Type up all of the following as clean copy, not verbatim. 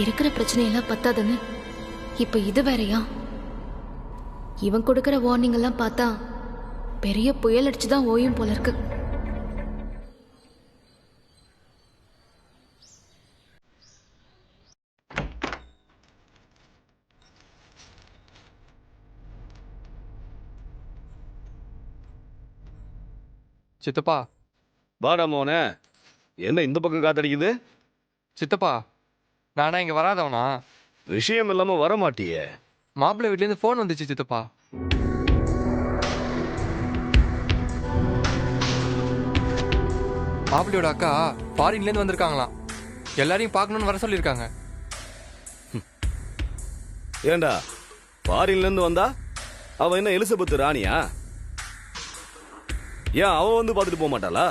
இருக்கிற பிரச்சனையெல்லாம் பத்தாதுன்னு இப்ப இது வேறையா? இவன் கொடுக்கிற வார்னிங் எல்லாம் பார்த்தா பெரிய புயல் அடிச்சுதான் ஓயும் போல இருக்கு. சித்தப்பா. வாடா மோனே, என்ன இந்த பக்கம் காத்தடிக்குது? சித்தப்பா, நானா இங்க வராதவனா? விஷயம் இல்லாம வர மாட்டியே. மாப்பிள்ளை வீட்லேருந்து ஃபோன் வந்துச்சு சித்தப்பா. மாப்பிள்ளையோட அக்கா ஃபாரின்லேருந்து வந்திருக்காங்களாம். எல்லாரையும் பார்க்கணுன்னு வர சொல்லியிருக்காங்க. ஏண்டா ஃபாரின்ல இருந்து வந்தா அவ என்ன எலிசபெத் ராணியா? ஏன் அவ வந்து பார்த்துட்டு போக மாட்டாளா?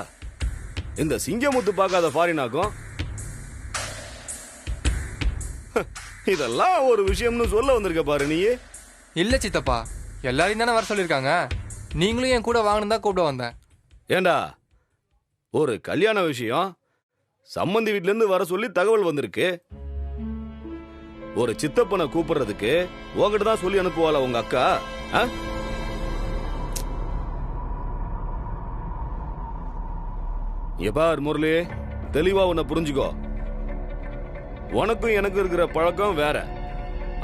இந்த சிங்கமுத்து பார்க்காத ஃபாரினாக்கும் இதெல்லாம் ஒரு விஷயம்னு சொல்ல வந்திருக்க பாரு நீ. இல்லை சித்தப்பா, எல்லாரையும் தானே வர சொல்லியிருக்காங்க. நீங்களும் என் கூட வாங்கணும் தான் கூப்பிட வந்தேன். ஏண்டா ஒரு கல்யாண விஷயம் சம்மந்தி வீட்ல இருந்து வர சொல்லி தகவல் வந்திருக்கு. ஒரு சித்தப்பனை கூப்பிடுறதுக்கு உங்ககிட்ட தான் சொல்லி அனுப்புவாளா உங்க அக்கா? எபார் முரளி, தெளிவா உன்னை புரிஞ்சுக்கோ. உனக்கும் எனக்கு இருக்கிற பழக்கம் வேற.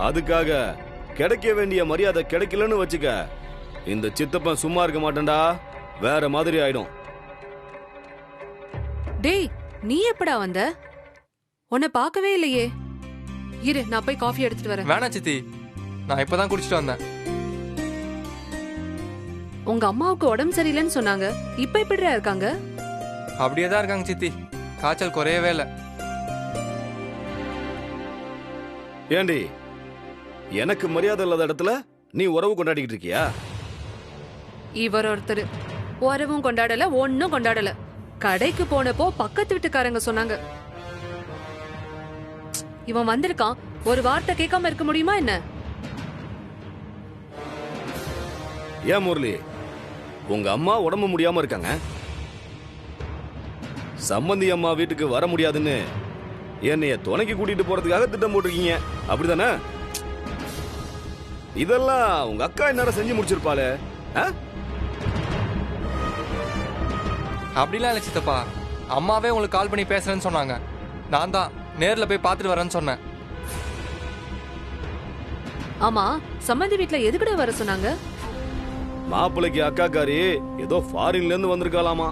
அதுக்காக கிடைக்க வேண்டிய மரியாதை கிடைக்கலன்னு வச்சுக்க, இந்த சித்தப்பன் சும்மா இருக்க மாட்டேன்டா. வேற மாதிரி ஆயிடும். டேய், நீ எப்படா வந்த? உன்னை பார்க்கவே இல்லையே. இரு, நான் போய் காஃபி எடுத்துட்டு வரேன். வேணா சித்தி, நான் இப்பதான் குடிச்சிட்டு வந்தேன். உங்க அம்மாவுக்கு உடம்பு சரியில்லைன்னு சொன்னாங்க. இப்ப எப்படிடா இருக்காங்க? அப்படியே தான் இருக்காங்க சித்தி. காய்ச்சல் குறையவே இல்லை. ஏண்டி, எனக்கு மரியாதை இல்லாத இடத்துல நீ உறவு கொண்டாடிக்கிட்டு இருக்கியா? இவர் ஒருத்தர் உறவும் கொண்டாடல, ஒன்னும் கொண்டாடல. கடைக்கு போனப்போ பக்கத்து வீட்டுக்காரங்க சொன்னாங்க. இவன் வந்திருக்கான், ஒரு வார்த்தை கேட்காம இருக்க முடியுமா என்ன? ஏன் முரளி, உங்க அம்மா உடம்பு முடியாம இருக்காங்க. சம்பந்தி அம்மா வீட்டுக்கு வர முடியாதுன்னு என்னைய துணைக்கு கூட்டிட்டு போறதுக்காக திட்டம் போட்டிருக்கீங்க, அப்படிதானே? இதெல்லாம் உங்க அக்கா என்ன செஞ்சு முடிச்சிருப்பாளே. அப்படிலாம் இல்லை சித்தப்பா. அம்மாவே உங்களுக்கு கால் பண்ணி பேசுறேன்னு சொன்னாங்க. நான் தான் நேர்ல போய் பார்த்துட்டு வரேன்னு சொன்னேன். ஆமா, சம்மந்தி வீட்ல எதுக்குடா வர சொன்னாங்க? மாப்பிள்ளைக்கு அக்காக்காரி ஏதோ ஃபாரின்ல இருந்து வந்திருக்காளாமா.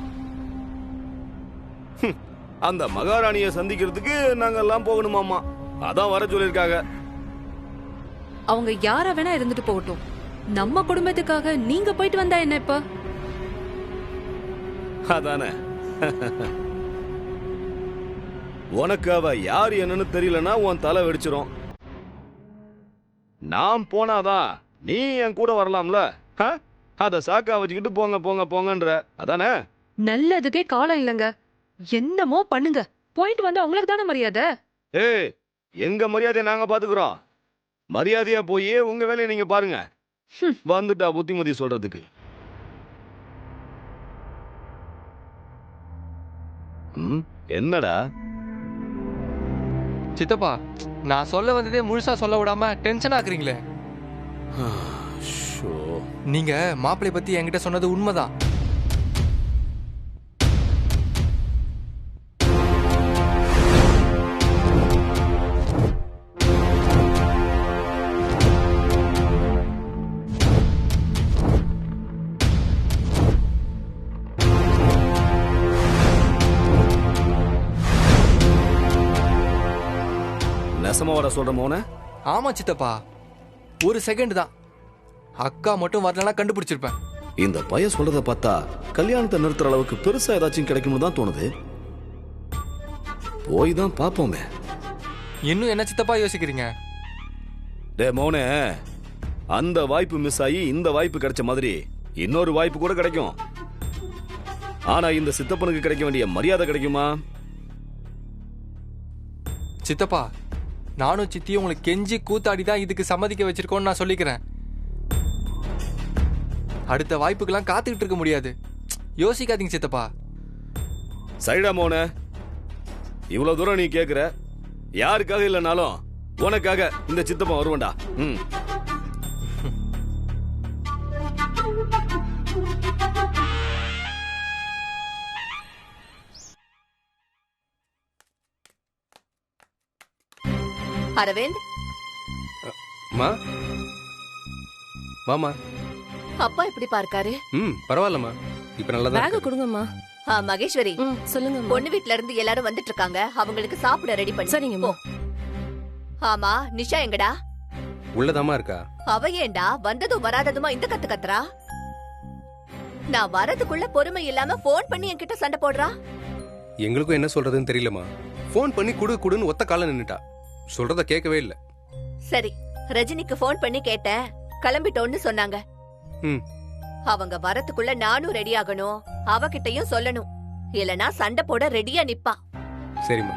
அந்த மகாராணிய சந்திக்கிறதுக்கு நாங்க எல்லாம் போகணுமாமா. அதான் வர சொல்லிருக்காங்க. அவங்க யாரா வேணா இருந்துட்டு போகட்டும். நம்ம குடும்பத்துக்காக நீங்க போயிட்டு வந்தா என்ன இப்ப? அதானே. உனக்கு அவ யார் என்னன்னு தெரியலன்னா உன் தலை வெடிச்சிரும். நான் போனாதான் நீ என் கூட வரலாம்ல. அத சாக்கா வச்சுக்கிட்டு போங்க போங்க போங்கன்ற, அதானே? நல்லதுக்கே காலம் இல்லங்க. என்னமோ பண்ணுங்க, போயிட்டு வந்து உங்களுக்கு தானே மரியாதை. ஏய், எங்க மரியாதையை நாங்க பாத்துக்கிறோம். மரியாதையா போய் உங்க வேலையை நீங்க பாருங்க. வந்துட்டா புத்திமதி சொல்றதுக்கு. என்னடா சித்தப்பா, நான் சொல்ல வந்ததே முழுசா சொல்ல விடாம டென்ஷன் ஆக்குறீங்களே. நீங்க மாப்பிள்ளை பத்தி என்கிட்ட சொன்னது உண்மைதான். நெசமாவோட சொல்ற மோன? ஆமா சித்தப்பா, ஒரு செகண்ட் தான். அக்கா மட்டும் வரலன்னா கண்டுபிடிச்சிருப்பேன். இந்த பையன் சொல்றத பார்த்தா கல்யாணத்தை நிறுத்துற அளவுக்கு பெருசா ஏதாச்சும் கிடைக்கும்னு தான் தோணுது. போய் தான் பாப்போமே. இன்னும் என்ன சித்தப்பா யோசிக்கிறீங்க? டே மோனே, அந்த வாய்ப்பு மிஸ் ஆகி இந்த வாய்ப்பு கிடைச்ச மாதிரி இன்னொரு வாய்ப்பு கூட கிடைக்கும். ஆனா இந்த சித்தப்பனுக்கு கிடைக்க வேண்டிய மரியாதை கிடைக்குமா? சித்தப்பா, நானும் சித்தியும் உங்களுக்கு கெஞ்சி கூத்தாடி தான் இதுக்கு சம்மதிக்க வச்சிருக்கோன்னு நான் சொல்லிக்கிறேன். அடுத்த வாய்ப்புக்கெல்லாம் காத்துக்கிட்டு இருக்க முடியாது. யோசிக்காதீங்க சித்தப்பா. சரிடா மோனே, இவ்வளவு தூரம் நீ கேக்குற, யாருக்காக இல்லைனாலும் உனக்காக இந்த சித்தப்பா வருவண்டா. ம். அரவிந்த், மா வாமா. அப்பா எப்படி பார்க்காரு? பரவாயில்லம்மா, இப்ப நல்லா தான் பேக் கொடுங்கம்மா. மகேஸ்வரி, சொல்லுங்க. பொண்ணு வீட்ல இருந்து எல்லாரும் வந்துட்டு இருக்காங்க. அவங்களுக்கு சாப்பிட ரெடி பண்ணி. சரிங்கம்மா. ஆமா, நிஷா எங்கடா? உள்ளதாமா இருக்கா. அவ ஏண்டா வந்ததும் வராததுமா இந்த கத்து கத்துறா? நான் வரதுக்குள்ள பொறுமை இல்லாம போன் பண்ணி என்கிட்ட சண்டை போடுறா. எங்களுக்கும் என்ன சொல்றதுன்னு தெரியலமா. போன் பண்ணி குடுன்னு ஒத்த கால நின்னுட்டா. சொல்றத கேட்கவே இல்ல. சரி, ரஜினிக்கு போன் பண்ணி கேட்டேன், கிளம்பிட்டோன்னு சொன்னாங்க. அவங்க வரதுக்குள்ள நானும் ரெடி ஆகணும், அவகிட்டையும் சொல்லணும். இல்லனா சண்டை போட ரெடியா நிப்பா. சரிம்மா.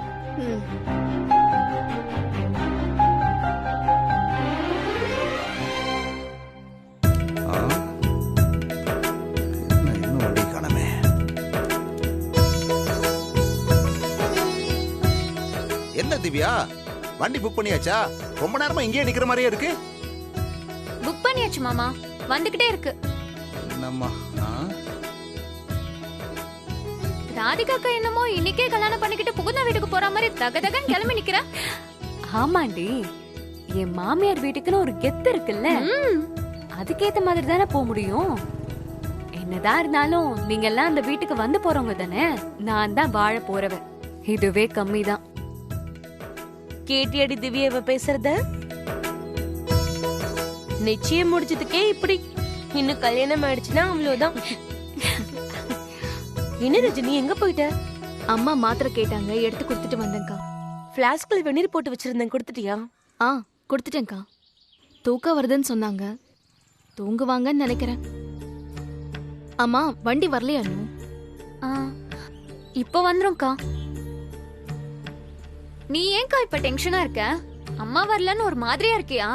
என்ன திவ்யா, வண்டி புக் பண்ணியாச்சா? ரொம்ப நேரமா இங்கேயே நிக்கிற மாதிரியே இருக்கு. புக் பண்ணியாச்சு மாமா, வந்துகிட்டே இருக்கு. என்னம்மா? ராதிகாக்கா என்னமோ இன்னைக்கே கல்யாணம் பண்ணிக்கிட்டு புகுந்த வீட்டுக்கு போற மாதிரி தகதகன் கிளம்பி நிக்கிற. ஆமாண்டி, என் மாமியார் வீட்டுக்குன்னு ஒரு கெத்து இருக்குல்ல, அதுக்கேத்த மாதிரி தானே போக முடியும். என்னதான் இருந்தாலும் நீங்க எல்லாம் அந்த வீட்டுக்கு வந்து போறவங்க தானே, நான் தான் வாழ போறவ. இதுவே கம்மிதான். கேட்டியடி திவ்யாவ பேசுறத? நிச்சயம் முடிச்சதுக்கே இப்படி, இன்னும் கல்யாணம் ஆயிடுச்சுன்னா அவ்வளவுதான். என்ன ரஜினி, எங்க போயிட்ட? அம்மா மாத்திரை கேட்டாங்க, எடுத்து கொடுத்துட்டு வந்தேன்க்கா. பிளாஸ்க்ல வெந்நீர் போட்டு வச்சிருந்தேன், கொடுத்துட்டியா? கொடுத்துட்டேன்க்கா. தூக்கம் வருதுன்னு சொன்னாங்க, தூங்குவாங்கன்னு நினைக்கிறேன். அம்மா வண்டி வரலையா? இப்போ வந்துரும்க்கா. நீ ஏன்க்கா இப்ப டென்ஷனா இருக்க? அம்மா வரலன்னு ஒரு மாதிரியா இருக்கியா?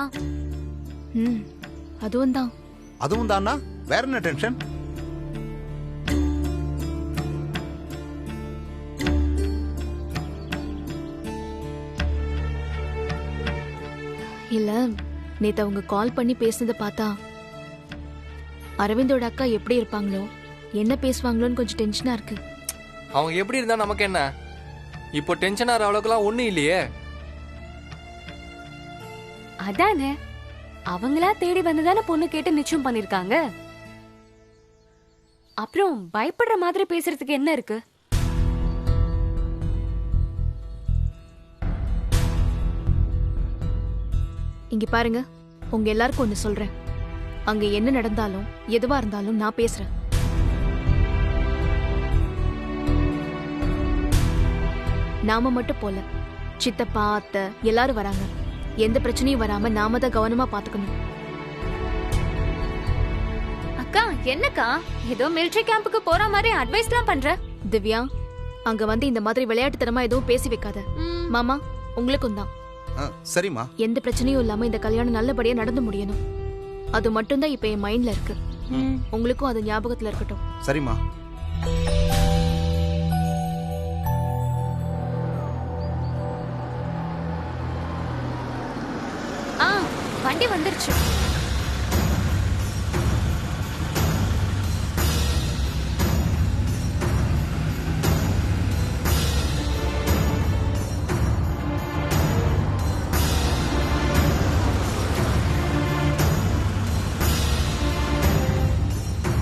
அதுவும் தான். அதுவும் தானா? வேற என்ன டென்ஷன்? இல்ல, நேத்து அவங்க கால் பண்ணி பேசுனத பார்த்தா அரவிந்தோட அக்கா எப்படி இருப்பாங்களோ, என்ன பேசுவாங்களோன்னு கொஞ்சம் டென்ஷனா இருக்கு. அவங்க எப்படி இருந்தா நமக்கு என்ன? இப்போ டென்ஷன் ஆகிற அளவுக்குலாம் ஒண்ணும் இல்லையே. அதானே, அவங்களா தேடி வந்துதானே பொண்ணு கேட்டு நிச்சயம் பண்ணிருக்காங்க. அப்புறம் பயப்படுற மாதிரி பேசுறதுக்கு என்ன இருக்கு? இங்க பாருங்க, உங்க எல்லாருக்கும் ஒண்ணு சொல்றேன். அங்க என்ன நடந்தாலும் எதுவா இருந்தாலும் நான் பேசுறேன். நாம மட்டும் போல, சித்தப்பா அத்தை எல்லாரும் வராங்க. எந்த பிரச்சனையும் வராம நாம தான் கவனமா பாத்துக்கணும். அக்கா, என்னக்கா ஏதோ மிலிட்டரி கேம்புக்கு போற மாதிரி அட்வைஸ்லாம் பண்ற? திவ்யா, அங்க வந்து இந்த மாதிரி விளையாட்டுத்தனமா எதுவும் பேசி வைக்காத. மாமா, உங்களுக்கும் தான். சரிம்மா. எந்த பிரச்சனையும் இல்லாம இந்த கல்யாணம் நல்லபடியா நடந்து முடியணும். அது மட்டும் தான் இப்ப என் மைண்ட்ல இருக்கு. உங்களுக்கும் அது ஞாபகத்துல இருக்கட்டும். சரிம்மா. வண்டி வந்துருச்சு.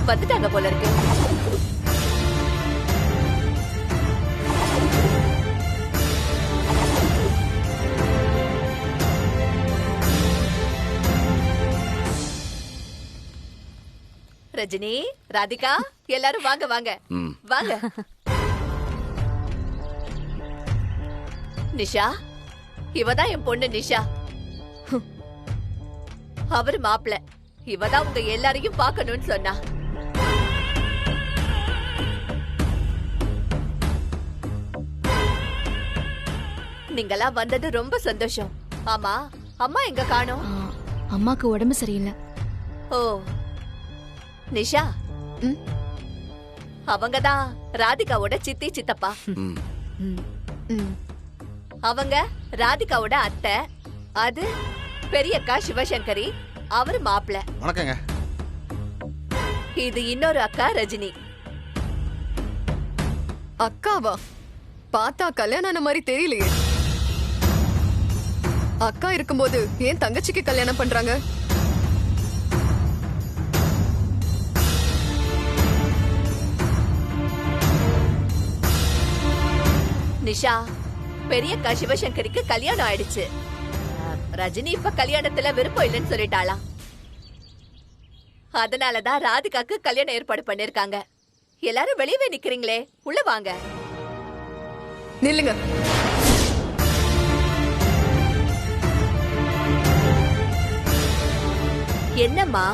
வந்துட்டாங்க போல இருக்கு. ரஜினி, ராதிகா, எல்லாரும் வாங்க வாங்க வாங்க. நிஷா, இவதான் என் பொண்ணு நிஷா. அவரு மாப்பிள்ள. இவதான் உங்க எல்லாரையும் பார்க்கணும்னு சொன்னா. நீங்கெல்லாம் வந்தது ரொம்ப சந்தோஷம். ஆமா, அம்மா எங்க காணோம்? அம்மாக்கு உடம்பு சரியில்லை. ஓ, நிஷா, அவங்கதான் ராதிகாவோட சித்தி சித்தப்பா. அவங்க ராதிகாவோட அத்தை, அது பெரியக்கா சிவசங்கரி, அவரு மாப்பிள்ள. வணக்கங்க. இது இன்னொரு அக்கா ரஜினி. அக்காவா? பார்த்தா கல்யாணம் ஆன மாதிரி தெரியலையே. அக்கா இருக்கும்போது ஏன் தங்கச்சிக்கு கல்யாணம் பண்றாங்க? நிஷா, பெரியக்கா சிவசங்கரிக்கு கல்யாணம் ஆயிடுச்சு. ரஜினி இப்ப கல்யாணத்துல விருப்பம் இல்லைன்னு சொல்லிட்டாளாம். அதனாலதான் ராதிகாக்கு கல்யாணம் ஏற்பாடு பண்ணிருக்காங்க. எல்லாரும் வெளியவே நிக்கிறீங்களே, உள்ள வாங்க. நில்லுங்க. என்னம்மா,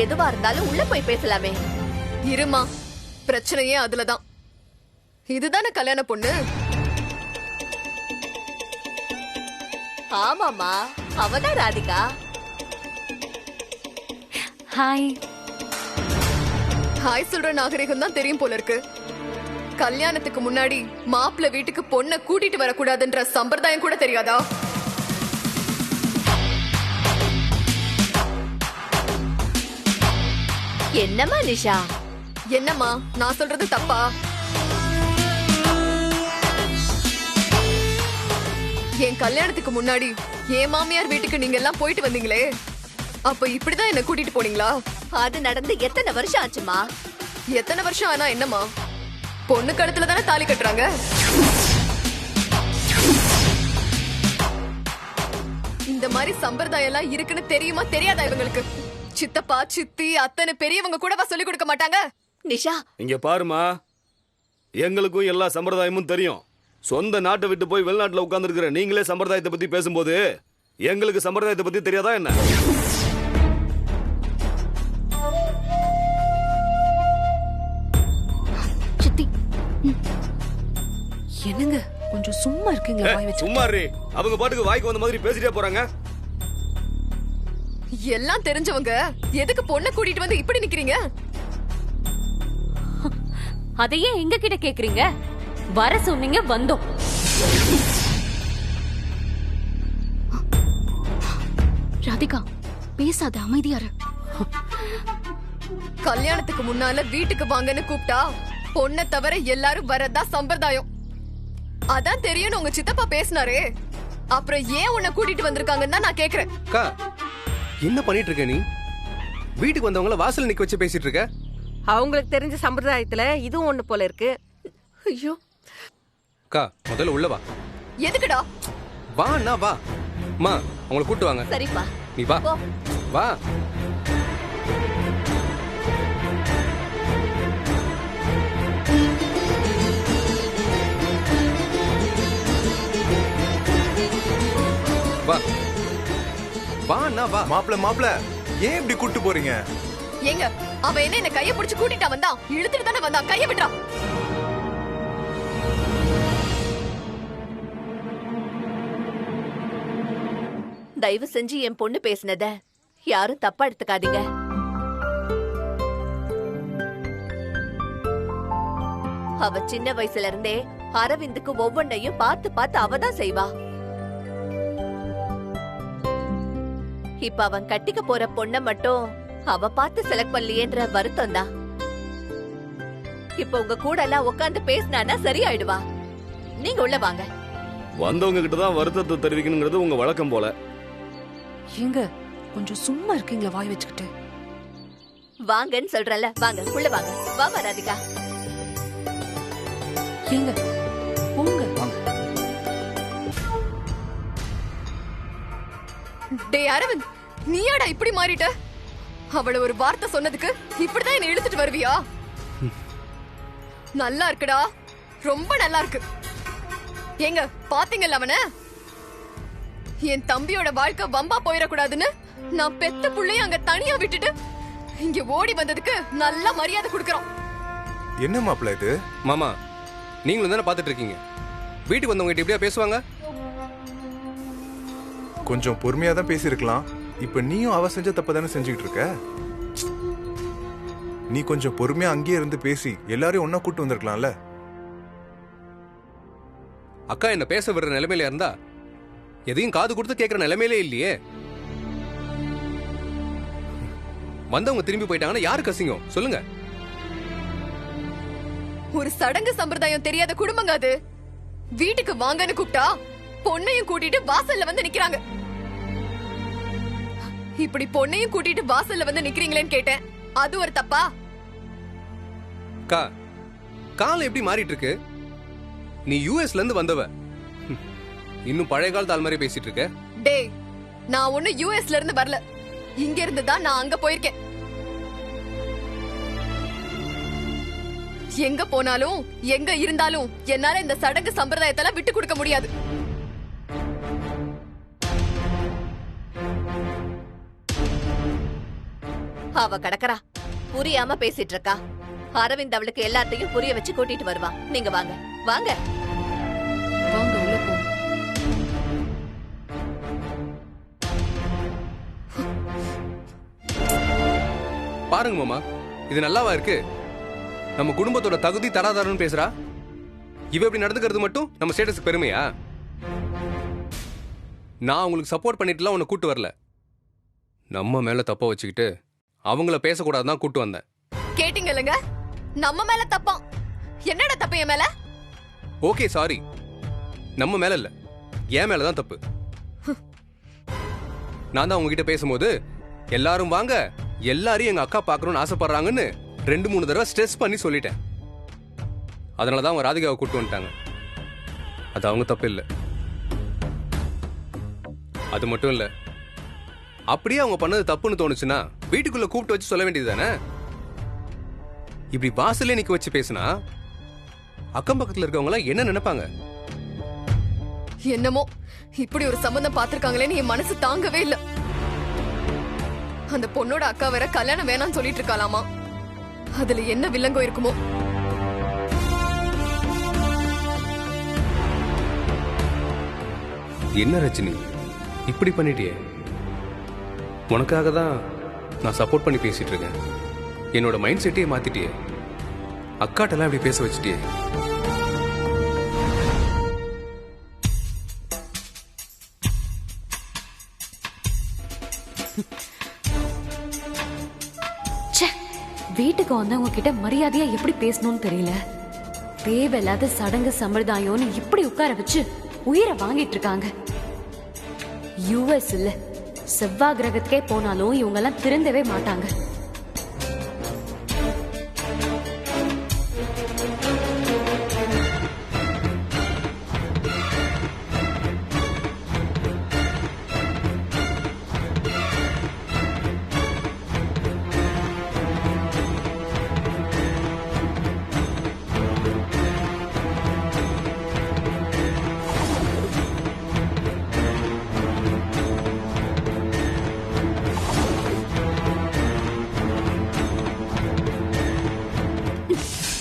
எதுவா இருந்தாலும் உள்ள போய் பேசலாமே. இருமா, பிரச்சனையே அதுலதான். இதுதானே கல்யாண பொண்ணு? ஆமாமா, அவதான் ராதிகா. ஹாய். ஹாய் சொல்ற நாகரிகம் தான் தெரியும் போல இருக்கு. கல்யாணத்துக்கு முன்னாடி மாப்பிள்ளை வீட்டுக்கு பொண்ணை கூட்டிட்டு வரக்கூடாதுன்ற சம்பிரதாயம் கூட தெரியாதா? என்னம்மா நிஷா? என்னம்மா, நான் சொல்றது தப்பா? என் கல்யாணத்துக்கு முன்னாடி என் மாமியார் வீட்டுக்கு நீங்க எல்லாம் போயிட்டு வந்தீங்களே, அப்ப இப்படிதான் என்ன கூட்டிட்டு போனீங்களா? அது நடந்து எத்தனை வருஷம் ஆச்சுமா? எத்தனை வருஷம் ஆனா என்னம்மா, பொண்ணு கழுத்துல தானே தாலி கட்டுறாங்க. இந்த மாதிரி சம்பிரதாயம் எல்லாம் இருக்குன்னு தெரியுமா தெரியாதா இவங்களுக்கு? சித்தப்பா சித்தி அத்தனை பெரியவங்க கூடவா சொல்லி கொடுக்க மாட்டாங்க? நிஷா, இங்க பாருமா, எங்களுக்கும் எல்லா சம்பிரதாயமும் தெரியும். சொந்த நாட்டை விட்டு போய் வெளிநாட்டுல உட்கார்ந்து இருக்கிற நீங்களே சம்பிரதாயத்தை பத்தி பேசும்போது எங்களுக்கு சம்பிரதாயத்தை பத்தி தெரியாதா என்ன? சித்தி, என்னங்க கொஞ்சம் சும்மா இருக்கீங்களா? வாய் வச்சு சும்மா இரு. அவங்க பாட்டுக்கு வாய்க்கு வந்த மாதிரி பேசிட்டே போறாங்க. எல்லாம் தெரிஞ்சவங்க எதுக்கு பொண்ணை கூட்டிட்டு வந்து இப்படி நிக்கிறீங்க? அதையே எங்க கிட்ட கேக்குறீங்க? வர சொன்னீங்க, வந்தோம். ராதிகா பேசாத, அமைதியாரு. கல்யாணத்துக்கு முன்னால வீட்டுக்கு வாங்கன்னு கூப்பிட்டா பொண்ணை தவிர எல்லாரும் வரதா சம்பிரதாயம். அதான் தெரியும் உங்க சித்தப்பா பேசினாரே, அப்புறம் ஏன் உன்னை கூட்டிட்டு வந்திருக்காங்கன்னு தான் நான் கேக்குறேன். அக்கா, என்ன பண்ணிட்டு இருக்க நீ? வீட்டுக்கு வந்தவங்கள வாசல் நிக்க வச்சு பேசிட்டு இருக்க. அவங்களுக்கு தெரிஞ்ச சம்பிரதாயத்துல இதுவும் ஒண்ணு போல இருக்கு. ஐயோ. அக்கா, முதல்ல உள்ள வா. எதுக்குடா? வா, நான் வா. மா, அவங்கள கூட்டு வாங்க. சரிப்பா, நீ வா. போ. வா. வா. வா, நான் வா. மாப்பிள ஏன் இப்படி கூட்டு போறீங்க? ஏங்க, அவன் என்ன கைய பிடிச்சு கூட்டிட்டா வந்தான்? இழுத்துட்டு தானே வந்தான். கைய விட்றா. தயவு செஞ்சு என் பொண்ணு பேசினத யாரும் தப்பா எடுத்துக்காதீங்க. அவ சின்ன வயசுல இருந்தே அரவிந்துக்கு ஒவ்வொன்னையும் பார்த்து பார்த்து அவதான் செய்வா. இப்ப அவன் கட்டிக்க போற பொண்ண மட்டும் அவ பார்த்து செலக்ட் பண்ணலையேன்ற வருத்தம் தான். இப்ப உங்க கூட எல்லாம் உட்கார்ந்து பேசினானா சரியாயிடுவா. நீங்க உள்ள வாங்க. வந்தவங்க கிட்ட தான் வருத்தத்தை தெரிவிக்கணுங்கிறது உங்க வழக்கம் போல. எங்க கொஞ்சம் சும்மா இருக்கீங்களா? வாய் வச்சுக்கிட்டு வாங்கன்னு சொல்றல, வாங்க உள்ள வாங்க. வா ராதிகா. எங்க போங்க. டேய் அரவிந்த், நீயாடா இப்படி மாறிட்ட? அவள ஒரு வார்த்தை சொன்னதுக்கு இப்படிதான் என்ன இழுத்துட்டு வருவியா? நல்லா இருக்குடா, ரொம்ப நல்லா இருக்கு. ஏங்க பாத்தீங்கல்ல அவன? என் தம்பியோட வாழ்க்கை வம்பா போயிடக்கூடாதுன்னு நான் பெத்த புள்ளைய அங்க தனியா விட்டுட்டு இங்க ஓடி வந்ததுக்கு நல்ல மரியாதை கொடுக்கறோம். என்ன மாப்பிள இது? மாமா, நீங்களும் தானே பாத்துட்டு இருக்கீங்க. வீட்டுக்கு வந்தவங்க கிட்ட எப்படியா பேசுவாங்க? கொஞ்சம் பொறுமையா தான் பேசியிருக்கலாம். இப்ப நீயும் அவ செஞ்ச தப்ப தானே செஞ்சுக்கிட்டு இருக்க. நீ கொஞ்சம் பொறுமையா அங்கேயே இருந்து பேசி எல்லாரையும் ஒன்னா கூட்டு வந்திருக்கலாம்ல. அக்கா என்ன பேச விடுற நிலைமையில இருந்தா எதையும் காது கொடுத்து கேட்கிற நிலைமையிலே இல்லையே. வந்தவங்க திரும்பி போயிட்டாங்கன்னா யாருக்கு அசிங்கம் சொல்லுங்க? ஒரு சடங்கு சம்பிரதாயம் தெரியாத குடும்பங்க அது. வீட்டுக்கு வாங்கன்னு கூப்பிட்டா பொண்ணையும் கூட்டிட்டு வாசல்ல வந்து நிக்கிறாங்க. இப்படி பொண்ணையும் கூட்டிட்டு வாசல்ல வந்து நிக்கிறீங்களேன்னு கேட்டேன். அது ஒரு தப்பா? காலம் எப்படி மாறிட்டு இருக்கு? நீ யூஎஸ்ல இருந்து வந்தவ, இன்னும் பழைய காலத்து ஆள் மாதிரி பேசிட்டு இருக்க. டேய், நான் ஒண்ணு யூஎஸ்ல இருந்து வரல. இங்க இருந்து தான் நான் அங்க போயிருக்கேன். எங்க போனாலும் எங்க இருந்தாலும் என்னால இந்த சடங்கு சம்பிரதாயத்தெல்லாம் விட்டு கொடுக்க முடியாது. அவ கடக்கறா, புரியாம பேசிட்டு இருக்கா. அரவிந்த் அவளுக்கு எல்லாத்தையும் புரிய வச்சு கூட்டிட்டு வருவா. நீங்க வாங்க வாங்க வாங்க உள்ள போ. பாருங்க மாமா, இது நல்லாவா இருக்கு? நம்ம குடும்பத்தோட தகுதி தராதாரன்னு பேசுறா. இவ இப்படி நடந்துக்கிறது மட்டும் நம்ம ஸ்டேட்டஸ்க்கு பெருமையா? நான் உங்களுக்கு சப்போர்ட் பண்ணிட்டுலாம் உன்னை கூட்டு வரல. நம்ம மேல தப்ப வச்சுக்கிட்டு அவங்கள பேசக்கூடாதுதான் கூட்டு வந்தேன். கேட்டீங்கல்லங்க, நம்ம மேல தப்பா? என்னடா தப்பு என் மேல? ஓகே சாரி, நம்ம மேல இல்ல, என் மேலதான் தப்பு. நான் தான் உங்ககிட்ட பேசும்போது எல்லாரும் வாங்க, எல்லாரையும் எங்க அக்கா பாக்கணும்னு ஆசைப்படுறாங்கன்னு 2-3 தடவை ஸ்ட்ரெஸ் பண்ணி சொல்லிட்டேன். அதனாலதான் அவங்க ராதிகாவை கூட்டு வந்துட்டாங்க. அது அவங்க தப்பு இல்ல. அது மட்டும் இல்ல, அப்படியே அவங்க பண்ணது தப்புன்னு தோணுச்சுன்னா வீட்டுக்குள்ள கூப்பிட்டு வச்சு சொல்ல வேண்டியது தானே? இப்படி வாசல்ல நிக்க வச்சு பேசினா அக்கம் பக்கத்துல இருக்கவங்க எல்லாம் என்ன நினைப்பாங்க? என்னமோ இப்படி ஒரு சம்பந்தம் பாத்திருக்காங்களேன்னு என் மனசு தாங்கவே இல்ல. அந்த பொண்ணோட அக்கா வேற கல்யாணம் வேணாம்னு சொல்லிட்டு இருக்காளாமா. அதுல என்ன வில்லங்கோ இருக்குமோ? என்ன ரஜினி இப்படி பண்ணிட்டியே? உனக்காக தான் நான் சப்போர்ட் பண்ணி பேசிட்டு இருக்கேன். என்னோட மைண்ட் செட்டையே மாத்திட்டியே. அக்காட்டெல்லாம் இப்படி பேச வச்சுட்டியே. வீட்டுக்கு வந்தவங்க கிட்ட மரியாதையா எப்படி பேசணும்னு தெரியல. தேவையில்லாத சடங்கு சம்பிரதாயம்னு இப்படி உட்கார வச்சு உயிரை வாங்கிட்டு இருக்காங்க. யூஎஸ் இல்ல, செவ்வாய் கிரகத்துக்கே போனாலும் இவங்க எல்லாம் திருந்தவே மாட்டாங்க.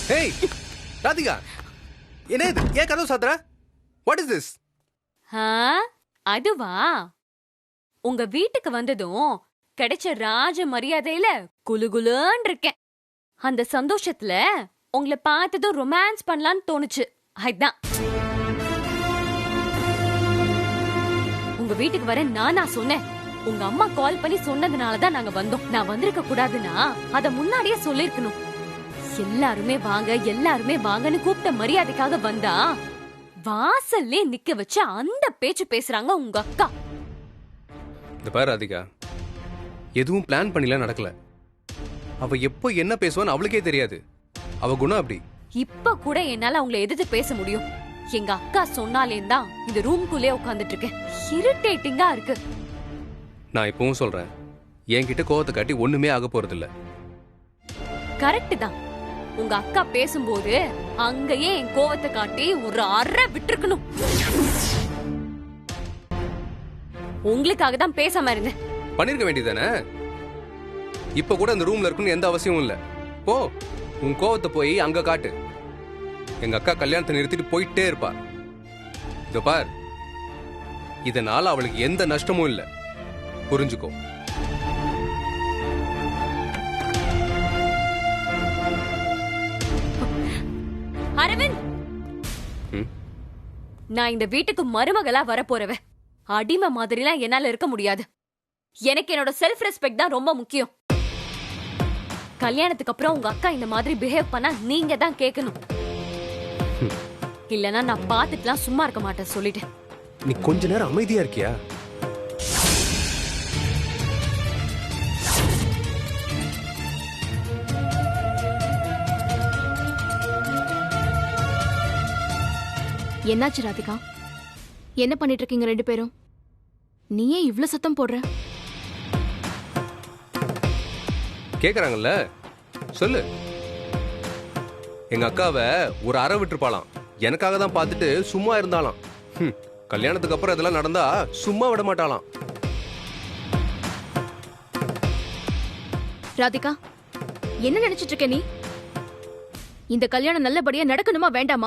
Hey, ராதிகா, என்ன இது? ஏன் கதவு சாத்துற? What is this? அதுவா, உங்க வீட்டுக்கு வந்ததும் கிடைச்ச ராஜ மரியாதையில குலுகுலுன்னு இருக்கேன். அந்த சந்தோஷத்துல உங்களை பார்த்ததும் ரொமான்ஸ் பண்ணலான்னு தோணுச்சு. அதுதான் உங்க வீட்டுக்கு வர நானா சொன்னேன். உங்க அம்மா கால் பண்ணி சொன்னதுனாலதான் நாங்க வந்தோம். நான் வந்திருக்க கூடாதுன்னா அத முன்னாடியே சொல்லிருக்கணும். எல்லாருமே வாங்க, எல்லாருமே வாங்கன்னு கூப்பிட்ட மரியாதைக்காக வந்தா வாசல்லே நிக்க வச்சு அந்த பேச்சு பேசுறாங்க உங்க அக்கா. இந்த பாரு ராதிகா, எதுவும் பிளான் பண்ணிலாம் நடக்கல. அவ எப்போ என்ன பேசுவான்னு அவளுக்கே தெரியாது. அவ குணம் அப்படி. இப்ப கூட என்னால அவங்களை எதிர்த்து பேச முடியும். எங்க அக்கா சொன்னாலேந்தான் இந்த ரூம்குள்ளே உட்கார்ந்துட்டு இருக்கேன். இரிட்டேட்டிங்கா இருக்கு. நான் இப்பவும் சொல்றேன், என்கிட்ட கோவத்தை காட்டி ஒண்ணுமே ஆக போறது இல்ல. கரெக்ட் தான். உங்க அக்கா பேசும்போது அங்கேயே என் கோவத்தை காட்டி ஒரு அறை விட்டுருக்கணும். உங்களுக்காக தான் பேசாம இருந்தேன். பண்ணிருக்க வேண்டியதானே? இப்ப கூட அந்த ரூம்ல இருக்குன்னு எந்த அவசியமும் இல்ல. போ, உன் கோவத்தை போய் அங்க காட்டு. எங்க அக்கா கல்யாணத்தை நிறுத்திட்டு போயிட்டே இருப்பா. இதோ பார், இதனால அவளுக்கு எந்த நஷ்டமும் இல்ல. புரிஞ்சுக்கோ. அரவிந்த், நான் இந்த வீட்டுக்கு மருமகளா வரப்போறவ. அடிமை மாதிரிலாம் என்னால இருக்க முடியாது. எனக்கு என்னோட செல்ஃப் ரெஸ்பெக்ட் தான் ரொம்ப முக்கியம். கல்யாணத்துக்கு அப்புறம் உங்க அக்கா இந்த மாதிரி பிஹேவ் பண்ணா நீங்க தான் கேட்கணும். இல்லனா நான் பாத்துட்டுலாம் சும்மா இருக்க மாட்டேன் சொல்லிட்டேன். நீ கொஞ்ச நேரம் அமைதியா இருக்கியா? என்னாச்சு ராதிகா? என்ன பண்ணிட்டு இருக்கீங்க ரெண்டு பேரும்? நீயே இவ்ளோ சத்தம் போடுற? கேக்குறாங்கல்ல, சொல்லு. எங்க அக்காவை ஒரு அறை விட்டுருப்பாளாம். எனக்காக தான் பார்த்துட்டு சும்மா இருந்தாலாம். கல்யாணத்துக்கு அப்புறம் இதெல்லாம் நடந்தா சும்மா விட மாட்டாளாம். ராதிகா, என்ன நினைச்சிட்டு இருக்க நீ? இந்த கல்யாணம் நல்லபடியா நடக்கணுமா வேண்டாமா?